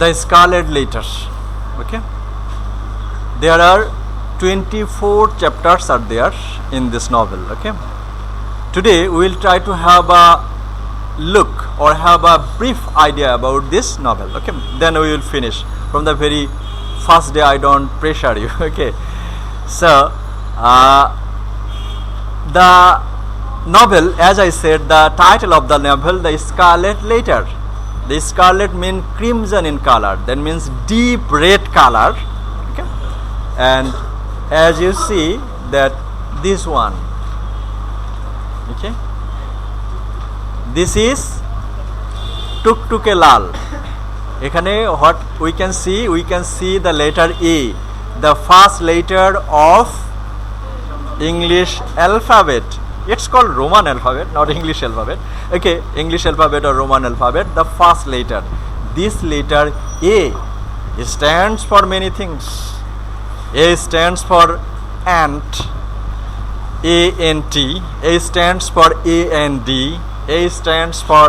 The Scarlet Letter. Okay, there are 24 chapters are there in this novel. Okay, today we will try to have a look or have a brief idea about this novel. Okay, then we will finish. From the very first day I don't pressure you. Okay, so the novel, as I said, the title of the novel, The Scarlet Letter. The scarlet means crimson in color, that means deep red color. Okay, and as you see that this one, okay, this is টুকটুকে লাল. এখানে what we can see the letter A, the first letter of English alphabet. It's called Roman alphabet, not English alphabet. Okay, English alphabet or Roman alphabet, the first letter. This letter A stands for many things. A stands for ant, A-N-T. A stands for A-N-D. A stands for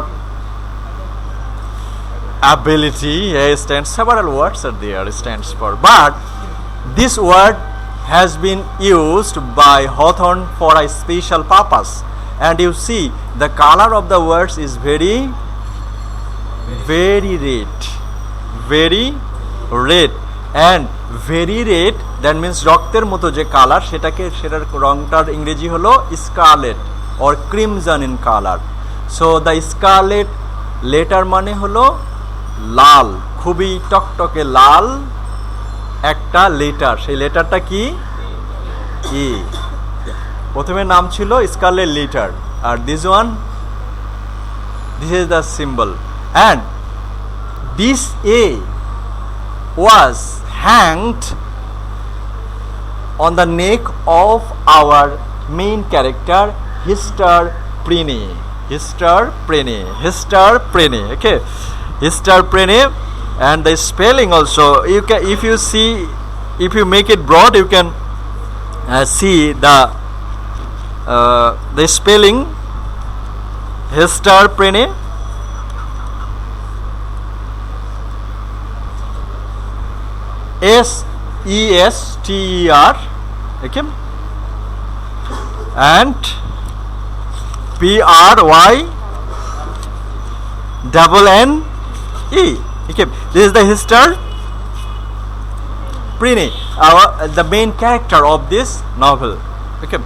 ability. A stands, several words are there, stands for. But this word has been used by Hawthorne for a special purpose. And you see the color of the words is very red. Very red. And very red, that means রক্তের মতো যে colour, সেটার রংটার ইংরেজি হলো scarlet or crimson in color. So the scarlet letter মানে হলো লাল, খুবই টকটকে লাল একটা লেটার. সেই লেটারটা কি? এ. প্রথমে নাম ছিল স্কারলেট লেটার, আর this is the symbol. And this A was hanged on the neck of our main character, Hester Prynne. Okay, Hester Prynne. And the spelling also, you can, if you make it broad, you can see the spelling. Hester Prynne, S-E-S-T-E-R, okay, and P-R-Y-N-N-E. Okay, this is the Hester Prynne, the main character of this novel. Okay,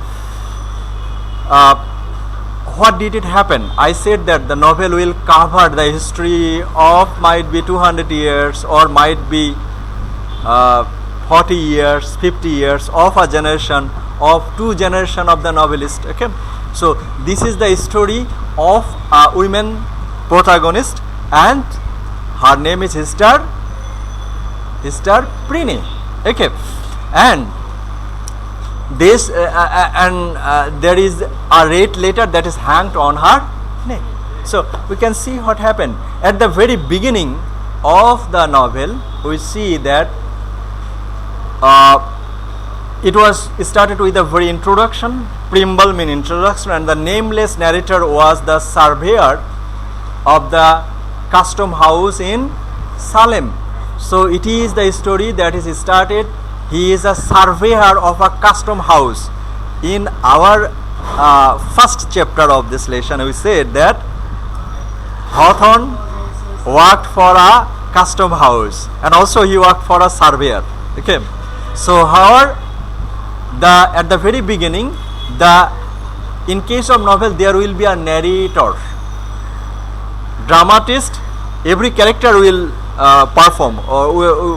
what did it happen? I said that the novel will cover the history of might be 200 years or might be 40 years, 50 years of a generation, of two generation of the novelist. Okay, so this is the story of a women protagonist, and her name is Hester Prynne. Okay, and this there is a red letter that is hanged on her neck. So we can see what happened at the very beginning of the novel. We see that it was started with a very introduction. Preamble mean introduction, and the nameless narrator was the surveyor of the custom house in Salem. So it is the story that is started. He is a surveyor of a custom house. In our first chapter of this lesson, we said that Hawthorne worked for a custom house, and also he worked for a surveyor. Okay, so however, at the very beginning, in case of novel, there will be a narrator, dramatist. Every character will perform or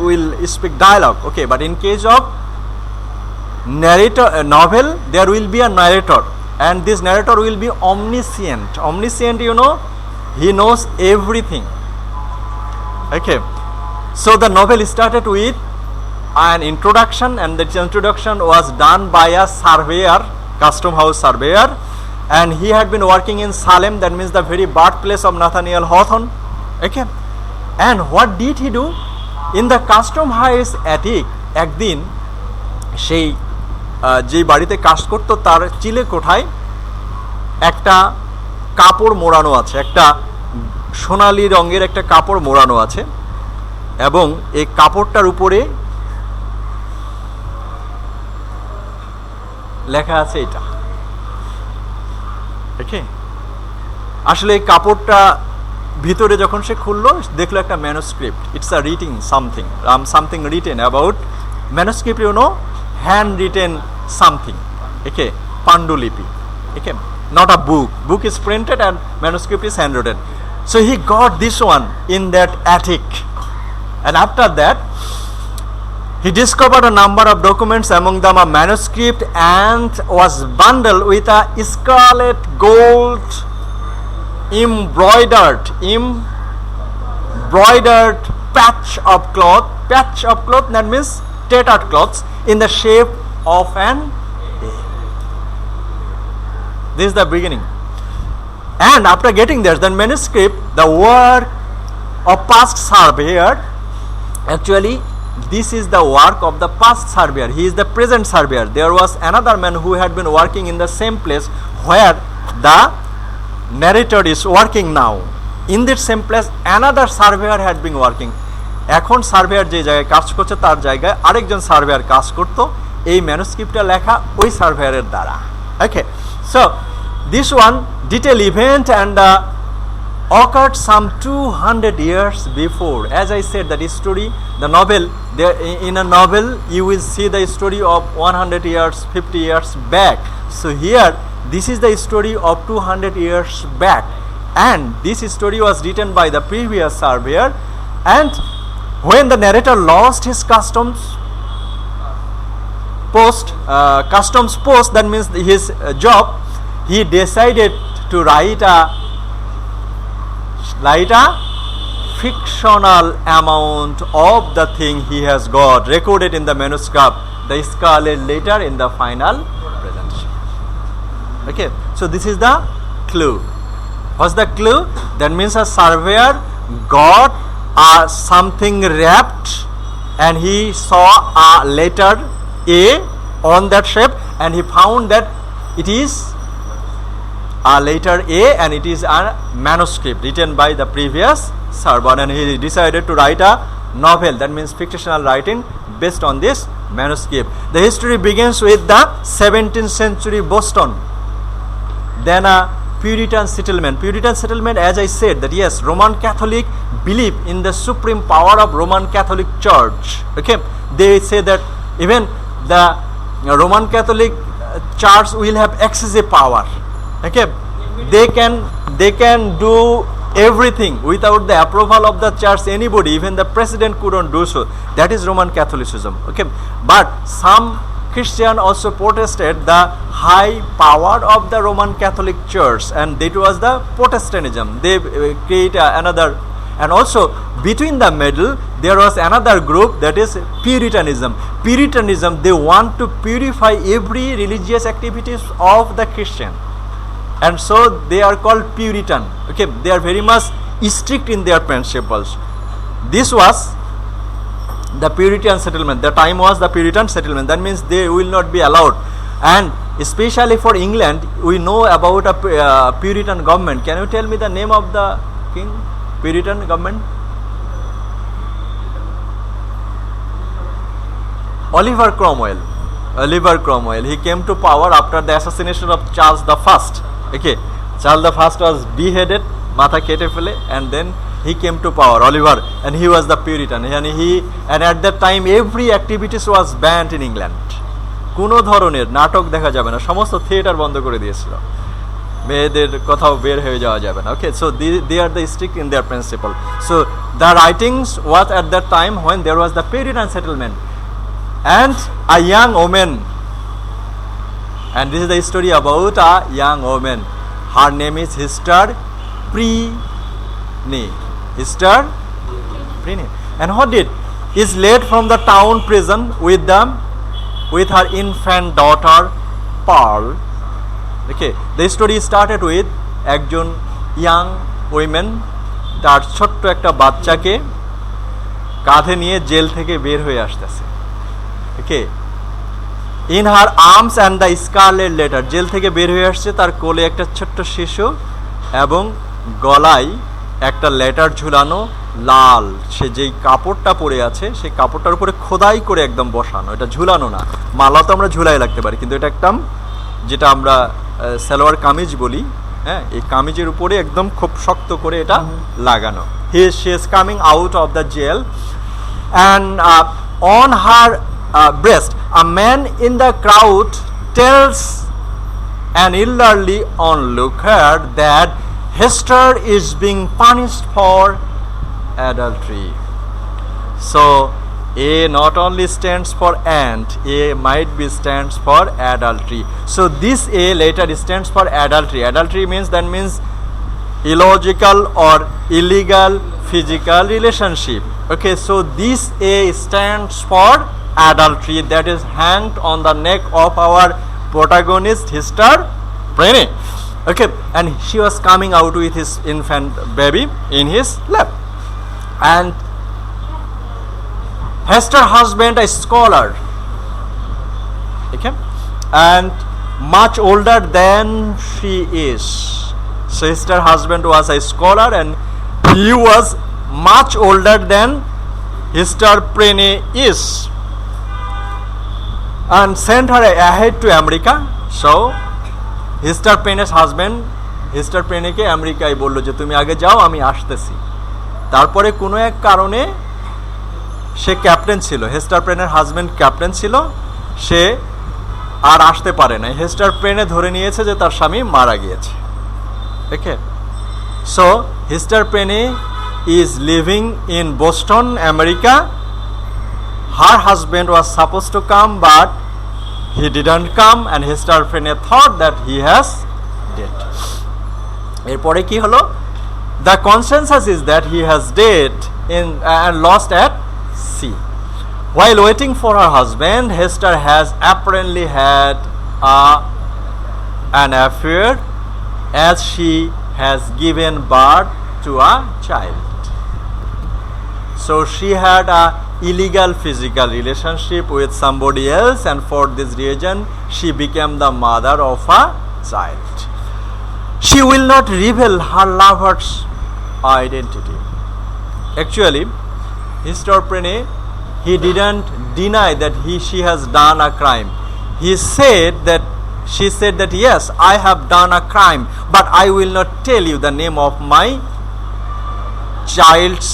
will speak dialogue. Okay, but in case of novel, there will be a narrator, and this narrator will be omniscient. Omniscient, you know, he knows everything. Okay, so the novel started with an introduction, and the introduction was done by a surveyor, custom house surveyor, and he had been working in Salem, that means the very birthplace of Nathaniel Hawthorne. Okay, and what did he do? In the custom house attic, একদিন সেই যে বাড়িতে কাজ করতো তার চিলে কোঠায় একটা কাপড় মোড়ানো আছে, একটা সোনালী রঙের একটা কাপড় মোড়ানো আছে, এবং এই কাপড়টার উপরে লেখা আছে এটা। ওকে, আসলে এই কাপড়টা ভিতরে যখন সে খুললো দেখলো একটা manuscript. It's a writing something, something written about manuscript, you know, hand written something. Okay, পাণ্ডুলিপি। Okay, not a book. Book is printed and manuscript is handwritten. So he got this one in that attic, and after that he discovered a number of documents, among them a manuscript, and was bundled with a scarlet gold embroidered patch of cloth. Patch of cloth, that means tattered cloths in the shape of an A. This is the beginning. And after getting there, the manuscript, the work of past surveyor, actually this is the work of the past surveyor. He is the present surveyor. There was another man who had been working in the same place where the narrator is working now. In that same place another surveyor had been working. এখন surveyor যে জায়গায় কাজ করছে তার জায়গায় আরেকজন surveyor কাজ করতো এই ম্যানুস্ক্রিপ্টটা লেখা ওই সার্ভেয়ারের দ্বারা। ওকে, so this one detailed event and occurred some 200 years before. As I said, that story, the novel, there in a novel you will see the story of 100 years, 50 years back. So here this is the story of 200 years back, and this story was written by the previous surveyor. And when the narrator lost his customs post, that means his job, he decided to write a fictional amount of the thing he has got recorded in the manuscript, the Scarlet Letter, in the final presentation. Okay, so this is the clue. What's the clue? That means a surveyor got something wrapped, and he saw a letter A on that shape, and he found that it is a letter A, and it is a manuscript written by the previous servant, and he decided to write a novel, that means fictional writing, based on this manuscript. The history begins with the 17th century Boston, then a Puritan settlement. Puritan settlement, as I said, that yes, Roman Catholic believe in the supreme power of Roman Catholic Church. Okay, they say that even the Roman Catholic Church will have excessive power. Okay, they can do everything without the approval of the church. Anybody, even the president, couldn't do so. That is Roman Catholicism. Okay, but some Christian also protested the high power of the Roman Catholic Church, and that was the Protestantism. They create another, and also between the middle there was another group, that is Puritanism. Puritanism, they want to purify every religious activities of the Christian, and so they are called Puritan. Okay, they are very much strict in their principles. This was the Puritan settlement. The time was the Puritan settlement. That means they will not be allowed. And especially for England, we know about a Puritan government. Can you tell me the name of the king? Puritan government? Oliver Cromwell. Oliver Cromwell. He came to power after the assassination of Charles the First. Okay, Charles the First was beheaded, matha kete fele, and then he came to power, Oliver, and he was the Puritan, and at that time every activities was banned in England. কোনো ধরনের নাটক দেখা যাবে না, সমস্ত theatre বন্ধ করে দিয়েছিল, মেয়েদের কোথাও বের হয়ে যাওয়া যাবে না। Okay, so they are the strict in their principle. So the writings was at that time when there was the Puritan settlement, and a young woman, and this is the story about a young woman. Her name is Sister Preeney. Sister Preeney. And what did? Is led from the town prison with her infant daughter Pearl. Okay, the story started with একজন young women তার ছোট্ট একটা বাচ্চাকে কাঁধে নিয়ে jail থেকে বের হয়ে আসতেছে। Okay, in her arms and the Scarlet Letter, jail থেকে বের হয়ে আসছে, তার কোলে একটা ছোট্ট শিশু এবং গলায় একটা লেটার ঝুলানো লাল, সে যেই কাপড়টা পরে আছে সেই কাপড়টার উপরে খোদাই করে একদম বসানো, এটা ঝুলানো না। মালা তো আমরা ঝুলাই রাখতে পারি, কিন্তু এটা একদম যেটা আমরা সালোয়ার কামিজ বলি, হ্যাঁ, এই কামিজের উপরে একদম খুব শক্ত করে এটা লাগানো। she is coming out of the jail and on her breast a man in the crowd tells an elderly onlooker that Hester is being punished for adultery. So A not only stands for and, A might be stands for adultery. So this A later stands for adultery. Adultery means, that means illogical or illegal physical relationship. Okay, so this A stands for adultery, that is hanged on the neck of our protagonist Hester Prynne. Okay, and she was coming out with his infant baby in his lap, and Hester husband a scholar, okay, and much older than she is. So Hester husband was a scholar and he was much older than Hester Prynne is, and sent her ahead to America. So Hester Prynne's husband Hester Prynne কে আমেরিকায় বললো যে তুমি আগে যাও, আমি আসতেছি। তারপরে কোনো এক কারণে সে ক্যাপ্টেন ছিল, হেস্টার প্রেনের হাজব্যান্ড ক্যাপ্টেন ছিল, সে আর আসতে পারে না। হেস্টার প্রেনে ধরে নিয়েছে যে তার স্বামী মারা গিয়েছে। Okay, so Hester Prynne is living in Boston, America. Her husband was suppose to come but he didn't come and Hester Prynne thought that he has dead. এরপরে কি হলো? The consensus is that he has dead in and lost at sea. While waiting for her husband, Hester has apparently had an affair as she has given birth to a child. So she had a illegal physical relationship with somebody else, and for this reason she became the mother of a child. She will not reveal her lover's identity. Actually, Hester Prynne, he didn't deny that she has done a crime. She said that yes, I have done a crime, but I will not tell you the name of my child's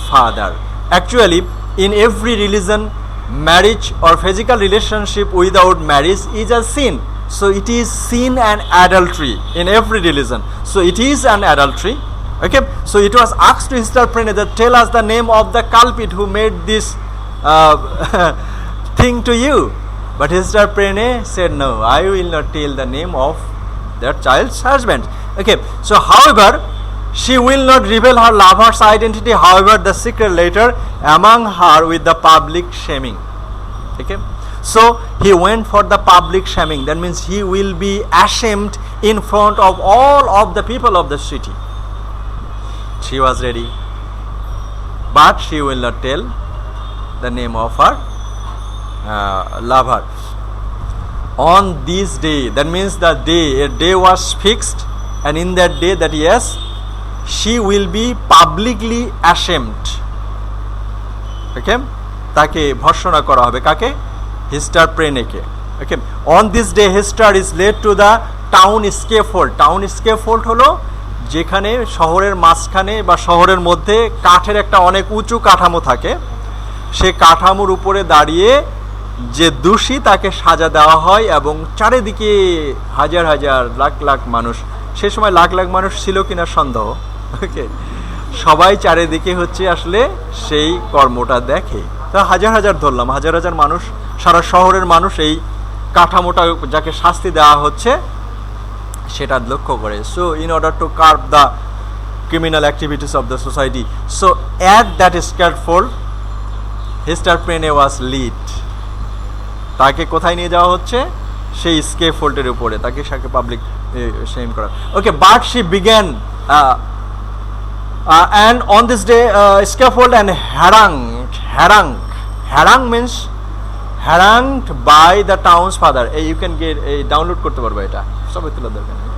father. Actually, in every religion, marriage or physical relationship without marriage is a sin. So it is sin and adultery in every religion. So it is an adultery. Okay, so it was asked to Hester Prynne that tell us the name of the culprit who made this thing to you. But Hester Prynne said, no, I will not tell the name of their child's husband. Okay, so however, she will not reveal her lover's identity. However, the secret later among her with the public shaming. Okay, so he went for the public shaming. That means he will be ashamed in front of all of the people of the city. She was ready, but she will not tell the name of her lover. On this day, that means a day was fixed, and in that day, that yes, she will be publicly ashamed. Okay, তাকে ভর্ৎসনা করা হবে, কাকে? Hester Prynne K. Okay, on this day Hester is led to the town scaffold. Town scaffold হলো যেখানে শহরের মাঝখানে বা শহরের মধ্যে কাঠের একটা অনেক উঁচু কাঠামো থাকে, সে কাঠামোর উপরে দাঁড়িয়ে যে দোষী তাকে সাজা দেওয়া হয়, এবং চারিদিকে হাজার হাজার লাখ লাখ মানুষ, সে সময় লাখ লাখ মানুষ ছিল কিনা সন্দেহ। ওকে, সবাই চারিদিকে হচ্ছে আসলে সেই কর্মটা দেখে। তা হাজার হাজার ধরলাম, হাজার হাজার মানুষ, সারা শহরের মানুষ এই কাঠামোটা যাকে শাস্তি দেওয়া হচ্ছে সেটা লক্ষ্য করে। So in order to curb the criminal activities of the society, so at that scaffold Hester Prynne was lead. তাকে কোথায় নিয়ে যাওয়া হচ্ছে? সেই স্ক্যাফোল্ডের উপরে, তাকে সাথে পাবলিক শেম করা। Okay, but she began and on this day scaffold and harang means harangued by the town's father. You can get download করতে পারবে এটা, সবাই তুলে দরকার নেই।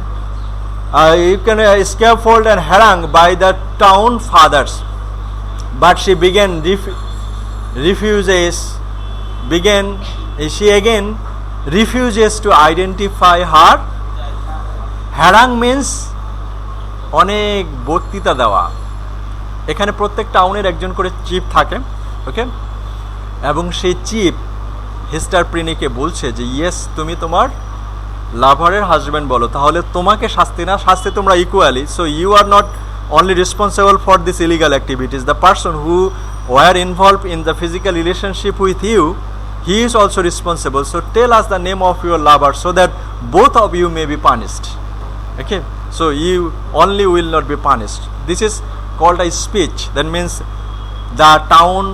You can scaffold and harangued by the town fathers. but she again refuses to identify her. Harang means অনেক বক্তৃতা দেওয়া। এখানে প্রত্যেক টাউনের একজন করে চিফ থাকে, ওকে, এবং সেই চিফ হিস্টার প্রিনিকে বলছে যে ইয়েস তুমি তোমার লাভারের হাজব্যান্ড বলো, তাহলে তোমাকে শাস্তি না, শাস্তি তোমরা equally. So you are not only responsible for this illegal activities. The person who were involved in the physical relationship with you, he is also responsible. So tell us the name of your lover so that both of you may be punished. Okay, so you only will not be punished. This is called a speech. That means the town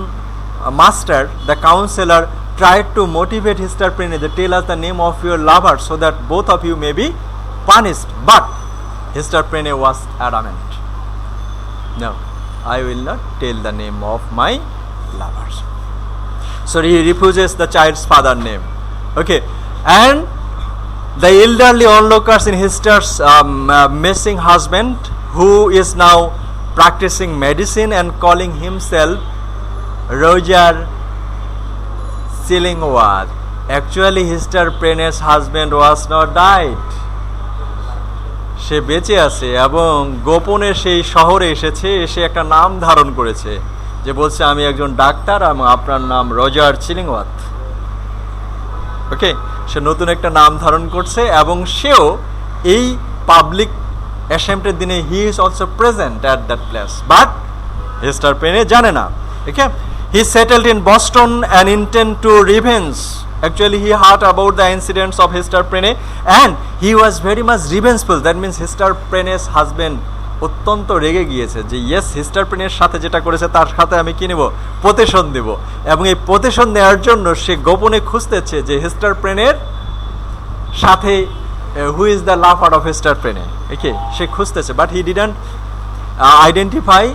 master, the councillor, tried to motivate Hister Prene, they tell us the name of your lover so that both of you may be punished. But Hister Prene was adamant. No, I will not tell the name of my lovers. So he refuses the child's father name. Okay, and the elderly onlookers in Hister's missing husband, who is now practicing medicine and calling himself Roger Chillingworth. Actually, Hister Prene's husband was not died. সে বেঁচে আছে এবং গোপনে সেই শহরে এসেছে, এসে একটা নাম ধারণ করেছে, যে বলছে আমি একজন ডাক্তার এবং আপনার নাম রজার চিলিংওয়ার্থ। ওকে, সে নতুন একটা নাম ধারণ করছে এবং সেও এই পাবলিক অ্যাসেম্বলির দিনে he is also present at that place, but Hester Prynne জানে না। Okay, he settled in Boston and intend to revenge. Actually, he heard about the incidents of Hister Prene and he was very much revengeful. That means Hister Prene's husband অত্যন্ত রেগে গিয়েছে যে yes হিস্টার প্রেনের সাথে যেটা করেছে তার সাথে আমি কি নেব, প্রতিশোধ দেব। এবং এই প্রতিশোধ নেওয়ার জন্য সে গোপনে খুঁজতেছে যে হিস্টার প্রেনের সাথে who is the lover of Hester Prynne. Okay, সে খুঁজতেছে, but he didn't identify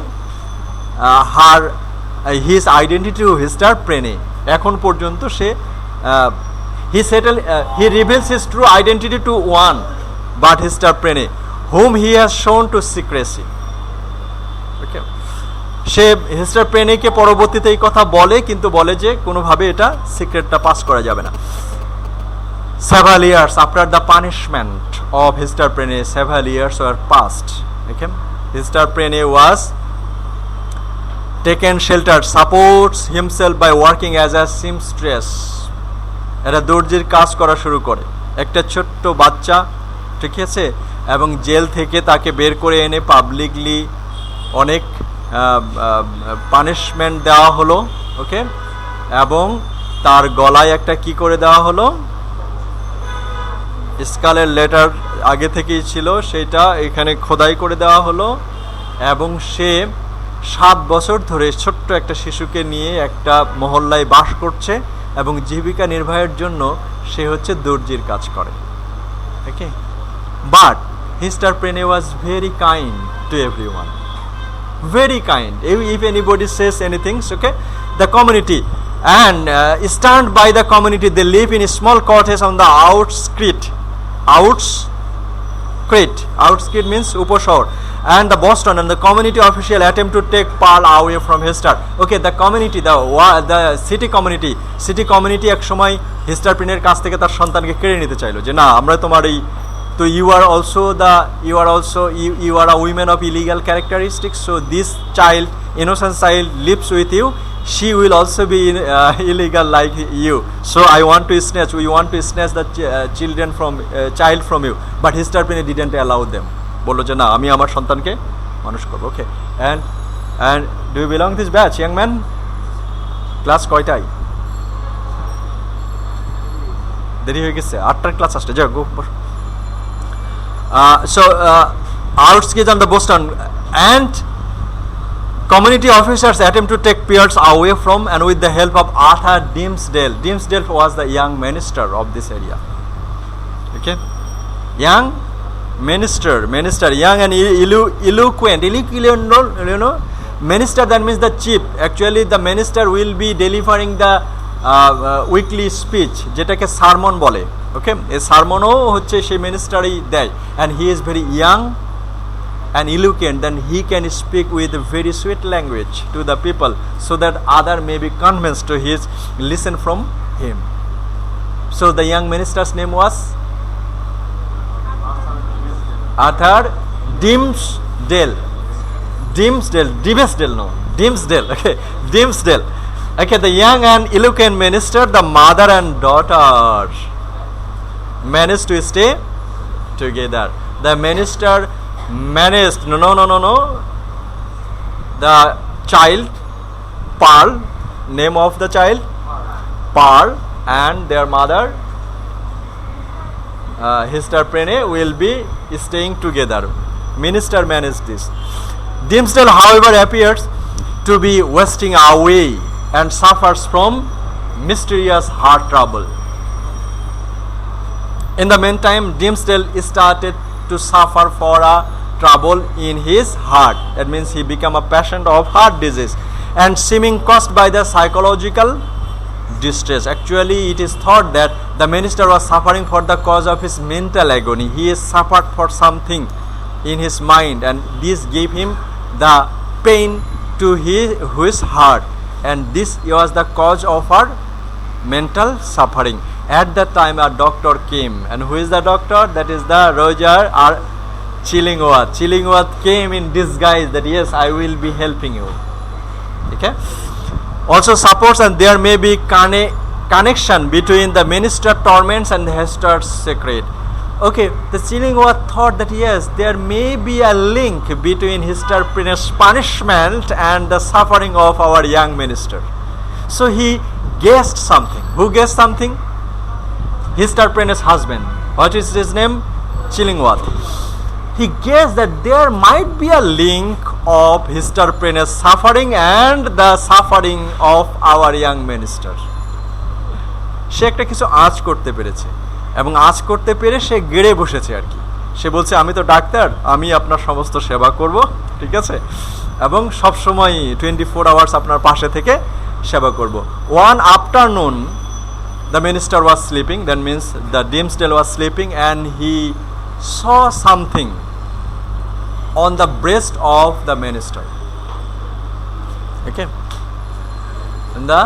her his identity to Hester Prynne. এখন পর্যন্ত সে he reveals his true identity to one but Hister Prene, whom he has shown to secrecy. Okay, সে হিস্টার প্রেনেকে পরবর্তীতে এই কথা বলে, কিন্তু বলে যে কোনোভাবে এটা সিক্রেটটা পাস করা যাবে না। Several years after the punishment of Hister Prene, several years were passed. Okay, Hister Prene was taken shelter, supports himself by working as a seamstress. এরা দর্জির কাজ করা শুরু করে, একটা ছোট্ট বাচ্চা, ঠিক আছে, এবং জেল থেকে তাকে বের করে এনে পাবলিকলি অনেক পানিশমেন্ট দেওয়া হলো। ওকে, এবং তার গলায় একটা কি করে দেওয়া হলো, স্কারলেট লেটার আগে থেকেই ছিল, সেটা এখানে খোদাই করে দেওয়া হলো। এবং সে 7 বছর ধরে ছোট্ট একটা শিশুকে নিয়ে একটা মহল্লায় বাস করছে এবং জীবিকা নির্বাহের জন্য সে হচ্ছে দর্জির কাজ করে। Okay, but Hester Prynne was very kind to everyone, very kind. If anybody says anything, okay, the community and stand by the community. They live in a small cottage on the outskirts means Uposhohor, and the Boston, and the community official attempt to take Pearl away from Hister. Okay, the community, the city community এক সময় হিস্টার প্রেনের কাছ থেকে তার সন্তানকে কেড়ে নিতে চাইলো, যে না আমরা তোমার এই, তো you are a woman of illegal characteristics, so this child, innocent child lives with you, she will also be illegal like you, so we want to snatch the child from you, but Hister Prene didn't allow them. বললো যে না আমি আমার সন্তানকে মানুষ করবো। Okay, and do you belong this batch, young man? Class কয়টায়? দেরি হয়ে গেছে, 8টার ক্লাস আসছে, যাও গো। So outskirts on the Boston, and community officers attempt to take Pierce away from, and with the help of Arthur Dimmesdale was the young minister of this area. Okay, young minister, young and eloquent, you know, minister, that means the chief. Actually the minister will be delivering the weekly speech, যেটাকে সারমন বলে। ওকে, এই সারমনও হচ্ছে সেই মিনিস্টারই দেয়, and he is very young and eloquent, then he can speak with a very sweet language to the people, so that other may be convinced to his listen from him. So the young minister's name was Arthur Dimmesdale. Okay, Dimmesdale. Okay, the young and eloquent minister, the mother and daughter managed to stay together. The minister managed, no. The child, Pearl, name of the child, Pearl, and their mother, Hester Prynne, will be staying together. Minister managed this. Dimmesdale, however, appears to be wasting away and suffers from mysterious heart trouble. In the meantime, Dimmesdale started to suffer for a trouble in his heart. That means he became a patient of heart disease and seeming caused by the psychological distress. Actually, it is thought that the minister was suffering for the cause of his mental agony. He has suffered for something in his mind, and this gave him the pain to his heart, and this was the cause of our mental suffering. At that time, a doctor came, and who is the doctor? That is the Roger R. Chillingworth. Chillingworth came in disguise that yes, I will be helping you. Okay. Also supports, and there may be connection between the minister torments and Hester's secret. Okay, the Chillingworth thought that yes, there may be a link between Hester Prynne's punishment and the suffering of our young minister. So he guessed something. Who guessed something? Hester Prynne's husband. What is his name? Chillingworth. He guessed that there might be a link of Hester Prynne's suffering and the suffering of our young minister. সে একটা কিছু আঁচ করতে পেরেছে, এবং আঁচ করতে পেরে সে গেড়ে বসেছে আর কি। সে বলছে আমি তো ডাক্তার, আমি আপনার সমস্ত সেবা করব, ঠিক আছে, এবং সব সময় 24 আওয়ার্স আপনার পাশে থেকে সেবা করব। One afternoon the minister was sleeping, that means the Dimmesdale was sleeping, and he saw something on the breast of the minister. Okay, in the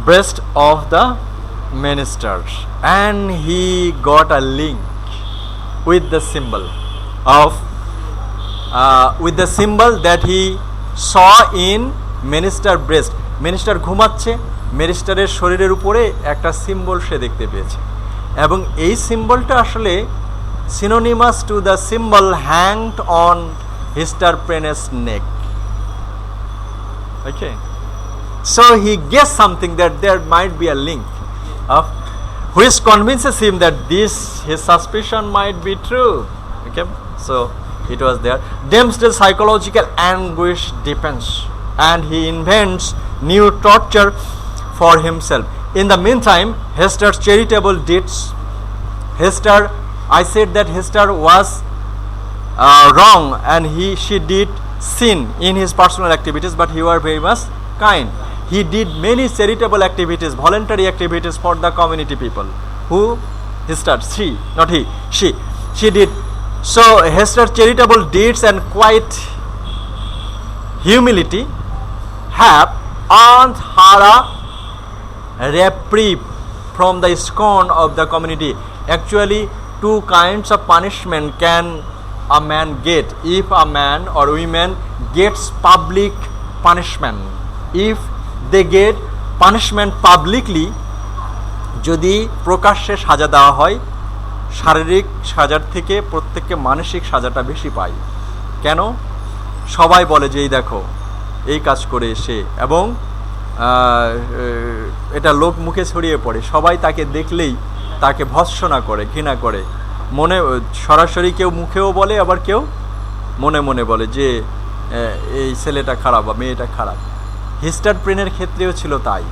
breast of the minister, and he got a link with the symbol that he saw in minister breast. minister ঘুমাচ্ছে, মিনিস্টারের শরীরের উপরে একটা symbol সে দেখতে পেয়েছে, এবং এই সিম্বলটা আসলে synonymous to the symbol hanged on Hester Prynne's neck. Okay, so he guessed something that there might be a link, which convinces him that his suspicion might be true. Okay, so it was there. Dimmesdale's psychological anguish deepens, and he invents new torture for himself. In the meantime, Hester's charitable deeds. I said that Hester was wrong, and she did sin in his personal activities, but he was very much kind. He did many charitable activities, voluntary activities for the community people. Who? Hester, she did. So Hester's charitable deeds and quiet humility have earned her a reprieve from the scorn of the community. Actually, two kinds of punishment can a man get if a man or woman gets public punishment. If they get punishment publicly, যদি প্রকাশ্যে সাজা দেওয়া হয়, শারীরিক সাজার থেকে প্রত্যেককে মানসিক সাজাটা বেশি পায়। কেন? সবাই বলে যে এই দেখো এই কাজ করে এসে, এবং এটা লোক মুখে ছড়িয়ে পড়ে, সবাই তাকে দেখলেই তাকে ভৎসনা করে, ঘৃণা করে, মনে সরাসরি কেউ মুখেও বলে, আবার কেউ মনে মনে বলে যে এই ছেলেটা খারাপ বা মেয়েটা খারাপ। Hester Prynne's ক্ষেত্রেও ছিল তাই।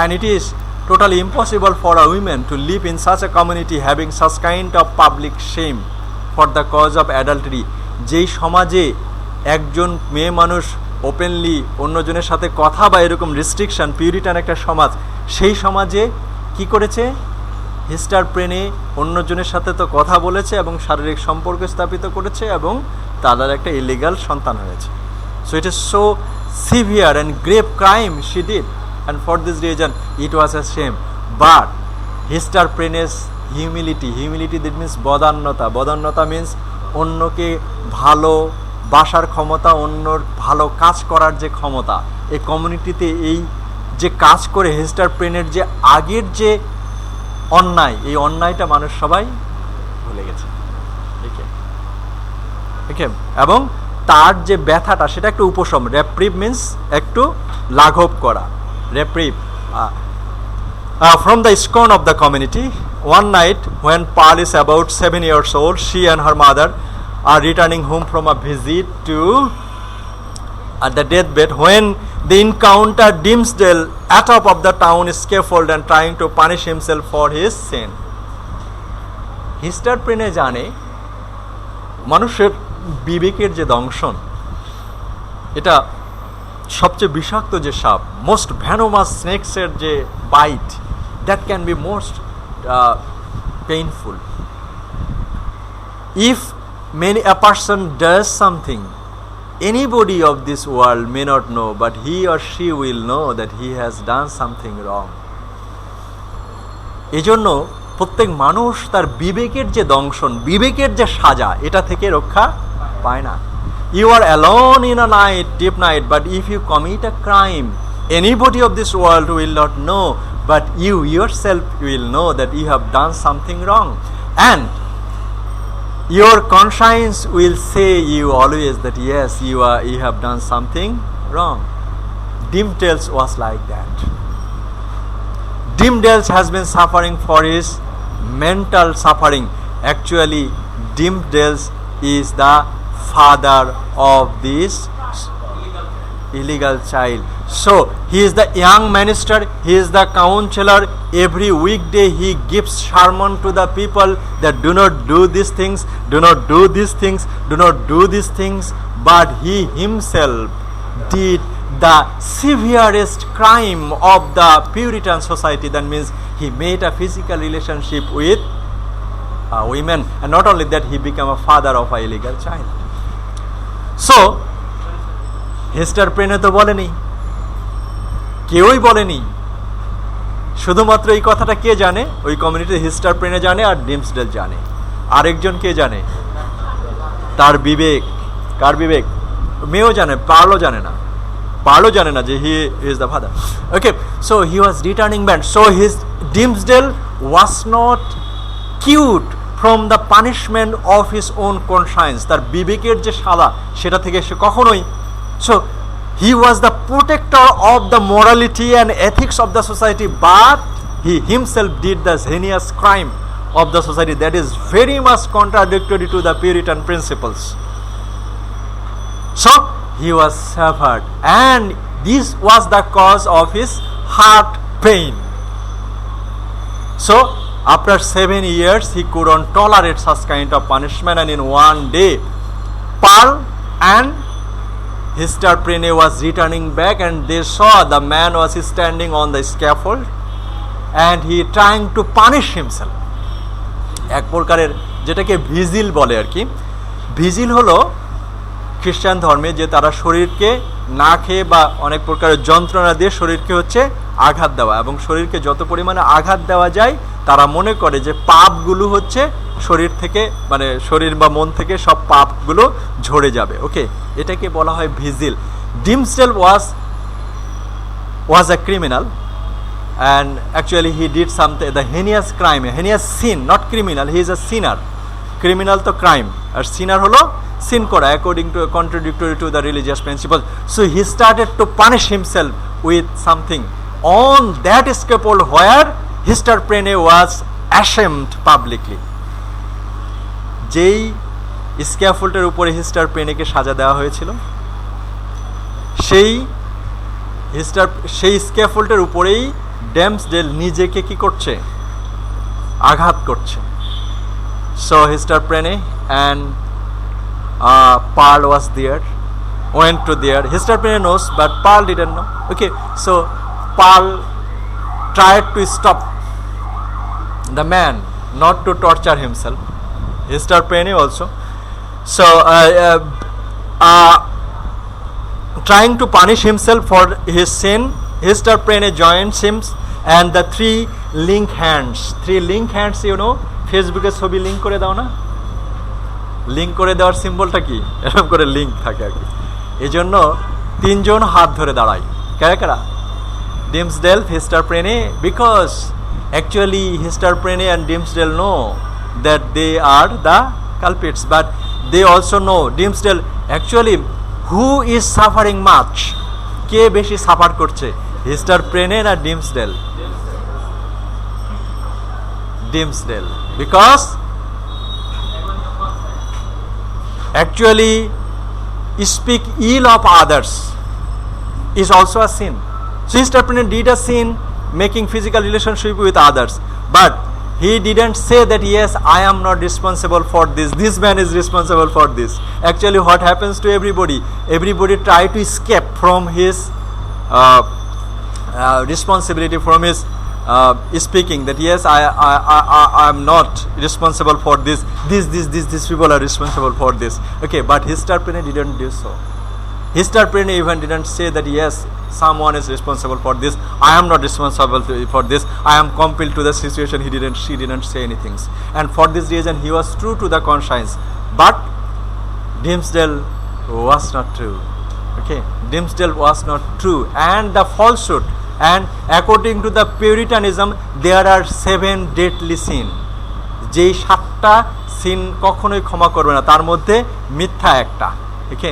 And it is totally impossible for a woman to live in such a community having such kind of public shame for the cause of adultery. যেই সমাজে একজন মেয়ে মানুষ ওপেনলি অন্যজনের সাথে কথা বা এরকম রেস্ট্রিকশন, পিউরিটান একটা সমাজ, সেই সমাজে কি করেছে? হিস্টারপ্রেনে অন্যজনের সাথে তো কথা বলেছে এবং শারীরিক সম্পর্ক স্থাপিত করেছে এবং তাদের একটা ইলিগাল সন্তান হয়েছে। So it is so severe and grave crime she did, and for this reason it was a shame. But Hester Prynne's humility that means বদান্যতা মিনস অন্যকে ভালো বাসার ক্ষমতা, অন্যর ভালো কাজ করার যে ক্ষমতা, এই কমিউনিটিতে এই যে কাজ করে হিস্টারপ্রেনের যে আগের যে অন্যায়, এই অন্যায়টা মানুষ সবাই ভুলে গেছে। এবং তার যে ব্যথাটা সেটা একটু উপশম, রেপ্রিভ মিনস একটু লাঘব করা, রেপ্রিভ from the scorn of the community. One night when Pearl is about 7 years old, she and her mother are returning home from a visit to at the deathbed when they encounter Dimmesdale atop of the town scaffold and trying to punish himself for his sin. হিস্টারপ্রেনে জানে মানুষের বিবেকের যে দংশন, এটা সবচেয়ে বিষাক্ত যে সাপ, মোস্ট ভ্যানোমাস স্নেকসের যে bite, that can be most painful. If many a person does something, anybody of this world may not know, but he or she will know that he has done something wrong. এজন্য প্রত্যেক মানুষ তার বিবেকের যে দংশন, বিবেকের যে সাজা, এটা থেকে রক্ষা পায় না। You are alone in a night, deep night, but if you commit a crime, anybody of this world will not know, but you yourself will know that you have done something wrong. And your conscience will say you always that yes, you have done something wrong. Dimmesdale was like that. Dimmesdale has been suffering for his mental suffering. Actually, Dimmesdale is the father of this illegal child. So he is the young minister, he is the counselor. Every weekday he gives sermon to the people that do not do these things, do not do these things, do not do these things. But he himself did the severest crime of the Puritan society. That means he made a physical relationship with women, and not only that, he became a father of an illegal child. So হিস্টারপ্রেনে তো বলেনি, কেউই বলেনি, শুধুমাত্র এই কথাটা কে জানে? ওই কমিউনিটির হিস্টারপ্রেনে জানে আর ডিমসডেল জানে। আরেকজন কে জানে? তার বিবেক। কার বিবেক? মেয়েও জানে, পার্লও জানে না। পার্লও জানে না যে he is the father. Okay, so he was returning back. So his Dimmesdale was not cute from the punishment of his own conscience. তার বিবেকের যে সাজা, সেটা থেকে সে কখনোই, so he was the protector of the morality and ethics of the society, but he himself did the heinous crime of the society that is very much contradictory to the Puritan principles. So he was suffered, and this was the cause of his heart pain. So after 7 years he couldn't tolerate such kind of punishment, and in one day Pearl and হিস্টারপ্রেনে was returning back, and they saw the man was standing on the scaffold and he trying to punish himself. এক প্রকারের যেটাকে vigil বলে আর কি। Vigil হলো খ্রিস্টান ধর্মে যে তারা শরীরকে না খেয়ে বা অনেক প্রকারের যন্ত্রণা দিয়ে শরীরকে হচ্ছে আঘাত দেওয়া, এবং শরীরকে যত পরিমাণে আঘাত দেওয়া যায় তারা মনে করে যে পাপগুলো হচ্ছে শরীর থেকে, মানে শরীর বা মন থেকে সব পাপগুলো ঝরে যাবে। ওকে, এটাকে বলা হয় vigil. ডিমসডেল was a criminal, and actually he did something, the heinous crime, heinous sin, not criminal, he is a sinner. Criminal তো crime, আর sinner হলো sin করা, according to contradictory to the religious principles. So he started to punish himself with something on that scaffold where হিস্টারপ্রেনে was ashamed publicly. যেই স্ক্যাফোল্ডের উপরে হিস্টারপ্রেনেকে সাজা দেওয়া হয়েছিল, সেই স্ক্যাফোল্ডের উপরেই ডিমসডেল নিজেকে কি করছে? আঘাত করছে। So Hester Prynne and Pearl was there, went to there. Histerprene knows, but Pearl didn't know. Okay, so Pearl tried to stop the man not to torture himself. Hester Prynne also. So trying to punish himself for his sin, Hester Prynne joins him, and the three link hands, you know, ফেসবুকে ছবি link করে দাও না, link করে দেওয়ার সিম্বলটা কি, এরকম করে লিংক থাকে আর কি। এই জন্য তিনজন হাত ধরে দাঁড়ায়, কারা কারা? Dimmesdale, Hester Prynne, because actually Hester Prynne and Dimmesdale know that they are the culprits, but they also know, Dimmesdale, actually who is suffering much, কে বেশি সাফার করছে, Hester Prynne না Dimmesdale? Dimmesdale, because actually speak ill of others is also a sin. So Hester Prynne did a sin making physical relationship with others, but he didn't say that yes, I am not responsible for this, this man is responsible for this. Actually what happens to everybody try to escape from his responsibility, from his speaking that yes, I am not responsible for this, these people are responsible for this. Okay, but Hester Prynne didn't do so. Hester Prynne even didn't say that yes, someone is responsible for this, I am not responsible for this, I am compelled to the situation. She didn't say anything, and for this reason he was true to the conscience. But Dimmesdale was not true. Okay, Dimmesdale was not true, and the falsehood, and according to the Puritanism there are 7 deadly sin, যেই 7টা scene কখনোই ক্ষমা করবে না, তার মধ্যে মিথ্যা একটা, ওকে,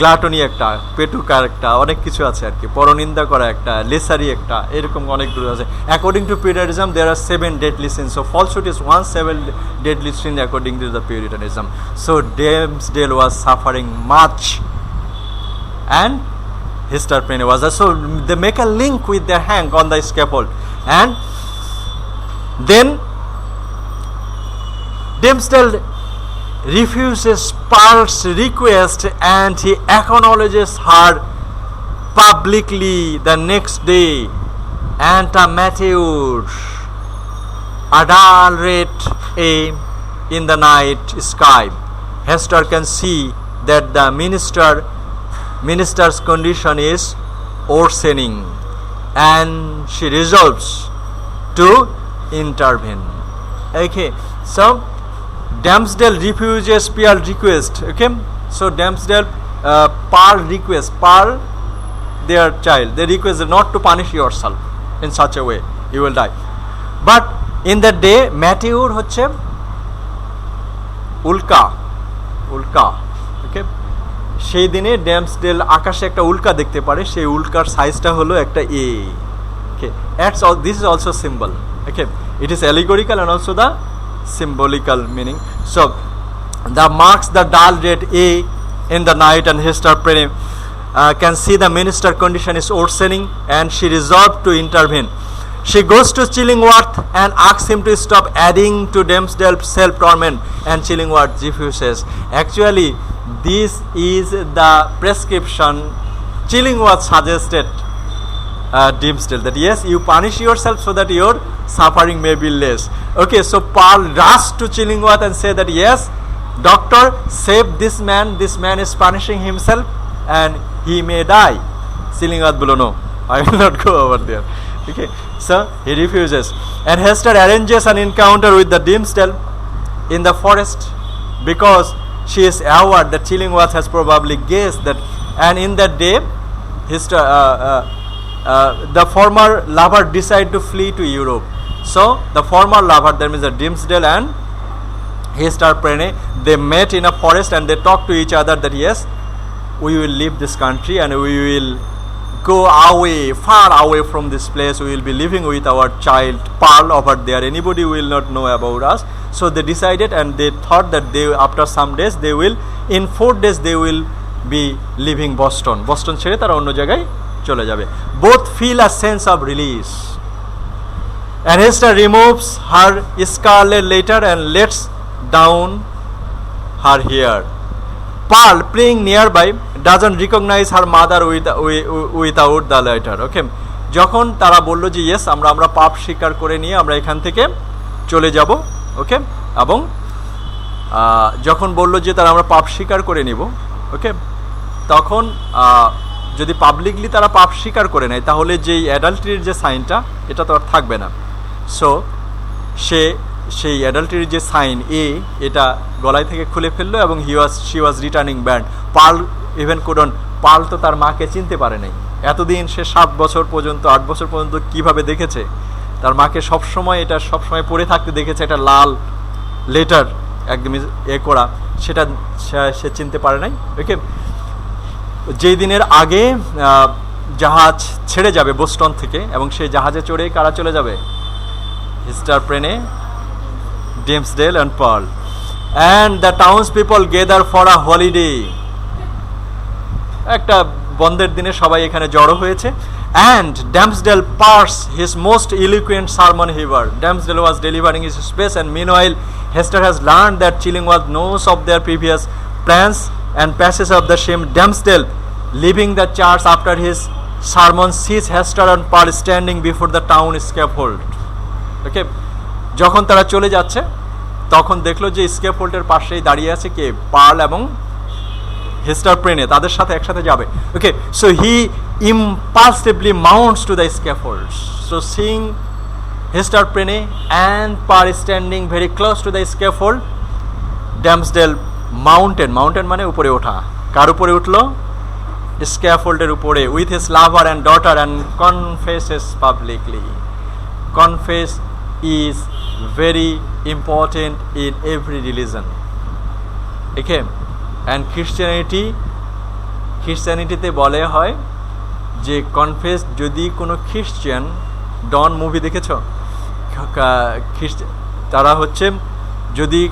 গ্লাটনি একটা, পেটুকার একটা, অনেক কিছু আছে আর কি, পরনিন্দা করা একটা, লেসারি একটা, এরকম অনেকগুলো আছে। According to Puritanism there are 7 deadly sins, so falsehood is one 7 deadly sin according to the Puritanism. So Dimmesdale was suffering much, and Hester Prynne was also. They make a link with their hand on the scaffold, and then Dimmesdale refuses Pearl's request, and he acknowledges her publicly the next day. And a meteor, a dull red in the night sky, Hester can see that the minister's condition is worsening, and she resolves to intervene. Okay, so Dimmesdale refuses Pearl's request. Okay, so Dimmesdale, Pearl request, Pearl, their child, they request not to punish yourself in such a way, you will die. But in that day meteor হচ্ছে উল্কা, okay, সেই দিনে Dimmesdale আকাশে একটা উল্কা দেখতে পারে, সেই উল্কার সাইজটা হলো একটা A. Okay, this is also symbol. Okay, it is allegorical and also the symbolical meaning. So the marks the dull red A in the night, and Hester Prynne can see the minister condition is worsening, and she resolved to intervene. She goes to Chillingworth and asks him to stop adding to Dimmesdale's self-torment, and Chillingworth refuses. Actually this is the prescription Chillingworth suggested Dimmesdale, that yes, you punish yourself so that your suffering may be less. Okay, so Pearl rushed to Chillingworth and said that yes, doctor, save this man is punishing himself and he may die. Chillingworth bolo, no, I will not go over there. Okay, so he refuses, and Hester arranges an encounter with the Dimmesdale in the forest, because she is aware that Chillingworth has probably guessed that, and in that day Hester the former lover decided to flee to Europe. So the former lover, that means the Dimmesdale and Hester Prynne, they met in a forest and they talked to each other that yes, we will leave this country and we will go away, far away from this place. We will be living with our child Pearl over there. Anybody will not know about us. So they decided, and they thought that they, after some days, they will, in 4 days, they will be leaving Boston. ছেড়ে তারা অন্য জায়গায় চলে যাবে. Both feel a sense of release. And Hester removes her Scarlet Letter and lets down her hair. Pearl, playing nearby, doesn't recognize her mother without the letter. Okay, যখন তারা বলল যে yes, আমরা পাপ স্বীকার করে নিয়ে আমরা এখান থেকে চলে যাব, ওকে। এবং যখন বলল যে তারা আমরা পাপ স্বীকার করে নিব, ওকে, তখন যদি পাবলিকলি তারা পাপ স্বীকার করে নেয় তাহলে যেই অ্যাডাল্টারির যে সাইনটা এটা তো আর থাকবে না। সো সেই অ্যাডাল্টারির যে সাইন এটা গলায় থেকে খুলে ফেললো এবং she was returning band. Pearl তো তার মাকে চিনতে পারে নাই। এতদিন সে 7 বছর পর্যন্ত 8 বছর পর্যন্ত কিভাবে দেখেছে তার মাকে, সবসময় পড়ে থাকতে দেখেছে, একটা লাল লেটার একদমই করা, সেটা সে চিনতে পারে নাই, ওকে। যেই দিনের আগে জাহাজ ছেড়ে যাবে বোস্টন থেকে, এবং সেই জাহাজে চড়ে কারা চলে যাবে? Hester Prynne, Dimmesdale and Pearl. And the towns people gather for a holiday, একটা বন্ধের দিনে সবাই এখানে জড়ো হয়েছে। And Dimsdale passed his most eloquent sermon ever. Dimsdale was delivering his speech, and meanwhile Hester has learned that Chillingworth knows of their previous plans and passes of the shame. Dimsdale, leaving the church after his sermon, sees Hester and Paul standing before the town scaffold. Okay, যখন তারা চলে যাচ্ছে তখন দেখলো যে স্ক্যাফোল্ডের পাশেই দাঁড়িয়ে আছে কে? পার্ল এবং হেস্টার প্রেনে, তাদের সাথে একসাথে যাবে, okay. So he impulsively mounts to the scaffold. So seeing Hester Prene and Parr standing very close to the scaffold, Dimsdale mounted মানে উপরে ওঠা। কার উপরে উঠলো? স্ক্যাফোল্ডের উপরে, with his lover and daughter, and confesses publicly. Confess is very important in every religion, okay. And খ্রিস্টানিটিতে বলে হয় যে confess, যদি কোনো খ্রিস্টান, ডন মুভি দেখেছো? তারা হচ্ছে যদি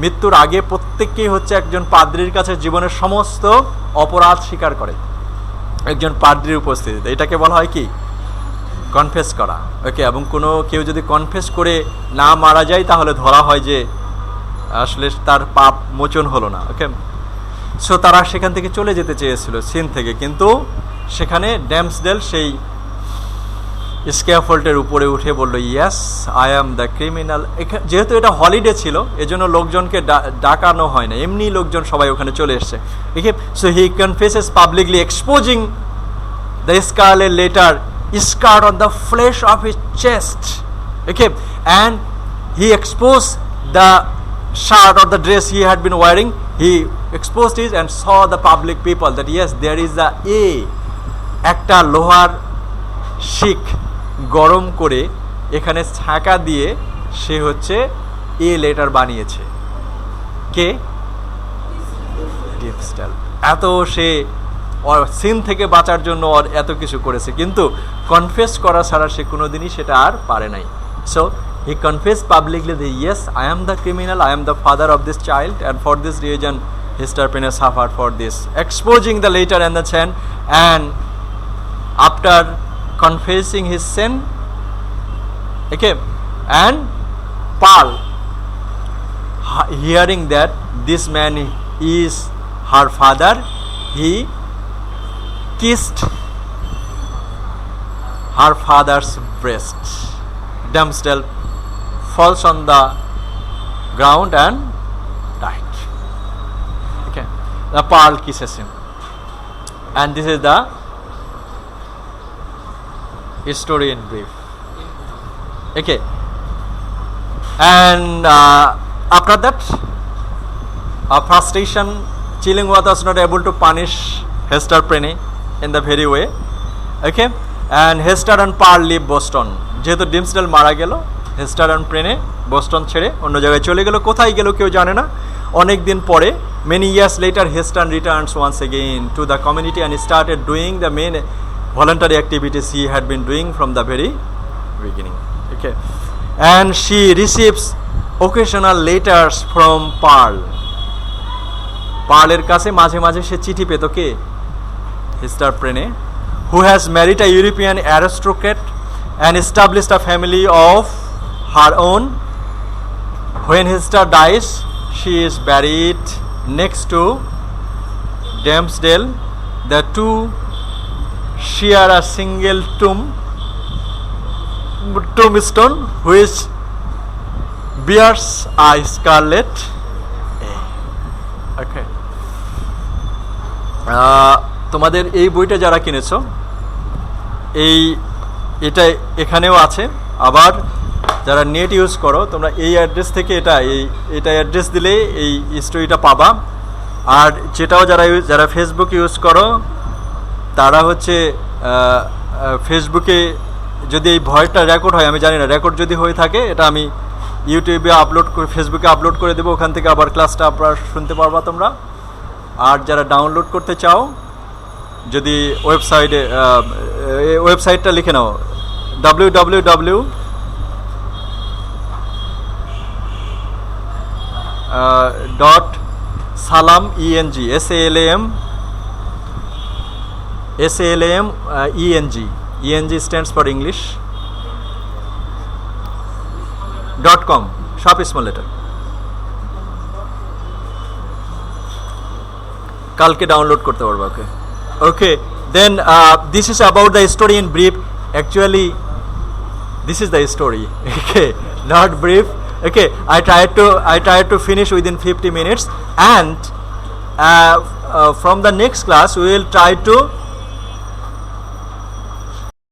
মৃত্যুর আগে প্রত্যেককেই হচ্ছে একজন পাদ্রির কাছে জীবনের সমস্ত অপরাধ স্বীকার করে একজন পাদ্রির উপস্থিতিতে, এটাকে বলা হয় কি? কনফেস করা, ওকে। এবং কেউ যদি কনফেস করে না মারা যায় তাহলে ধরা হয় যে আসলে তার পাপ মোচন হলো না, ওকে। সো তারা সেখান থেকে চলে যেতে চেয়েছিল সিন থেকে, কিন্তু সেখানে ড্যামসডেল সেই স্ক্যাফোল্ডের উপরে উঠে বলল, yes I am the criminal. যেহেতু এটা হলিডে ছিল এজন্য লোকজনকে ডাকানো হয় না, এমনি লোকজন সবাই ওখানে চলে এসছে, okay. So he confesses publicly, exposing the scarlet letter scarred on the flesh of his chest, okay, and he exposed the shirt or the dress he had been wearing. He exposed it and saw the public people that yes, there is একটা লোহার শিক গরম করে এখানে ছাঁকা দিয়ে সে হচ্ছে letter বানিয়েছে। কে? ডিমসডেল। এত সে সিন থেকে বাঁচার জন্য এত কিছু করেছে, কিন্তু কনফেস করা ছাড়া সে কোনোদিনই সেটা আর পারে নাই। So he confess publicly that yes, I am the criminal, I am the father of this child, and for this reason Hester Prene suffered for this, exposing the letter and the sin. And after confessing his sin, okay, and Paul, hearing that this man is her father, he kissed her father's breast. Dimsdale falls on the ground and died. Okay, the Paul kisses him, and this is the story in brief. Okay, and after that, frustration, Chillingworth was not able to punish Hester Prene in the very way, okay, and Hester and Paul leave Boston. যেহেতু ডিমসডেল মারা গেল, Hester and প্রেনে Boston ছেড়ে অন্য জায়গায় চলে গেল। কোথায় গেল কেউ জানে না। অনেক দিন পরে, many years later, Hester returns once again to the community and started doing the main voluntary activities he had been doing from the very beginning, okay, and she receives occasional letters from Paul. পার্লের কাছে মাঝে মাঝে সে চিঠি পেত। কে? Hester প্রেনে, who has married a European aristocrat and established a family of her own. When Hester dies, she is buried next to Dimsdale. The two share a single tombstone, which bears a scarlet A. Okay. তোমাদের এই বইটা যারা কিনেছো এটা এখানেও আছে, আবার যারা নেট ইউজ করো তোমরা এই অ্যাড্রেস থেকে এটা অ্যাড্রেস দিলে এই স্টোরিটা পাবা। আর যেটাও যারা ফেসবুক ইউজ করো তারা হচ্ছে ফেসবুকে যদি এই ভয়েসটা রেকর্ড হয়, আমি জানি না, রেকর্ড যদি হয়ে থাকে এটা আমি ইউটিউবে আপলোড করে ফেসবুকে আপলোড করে দেবো, ওখান থেকে আবার ক্লাসটা আপনারা শুনতে পারবা তোমরা। আর যারা ডাউনলোড করতে চাও, যদি ওয়েবসাইটটা লিখে নাও www .salam ENG stands for English .com, sharp small letter. কালকে ডাউনলোড করতে পারবো। Okay, then this is about the story in brief. Actually this is the story. Okay, not brief. Okay, I tried to finish within 50 minutes, and from the next class we will try to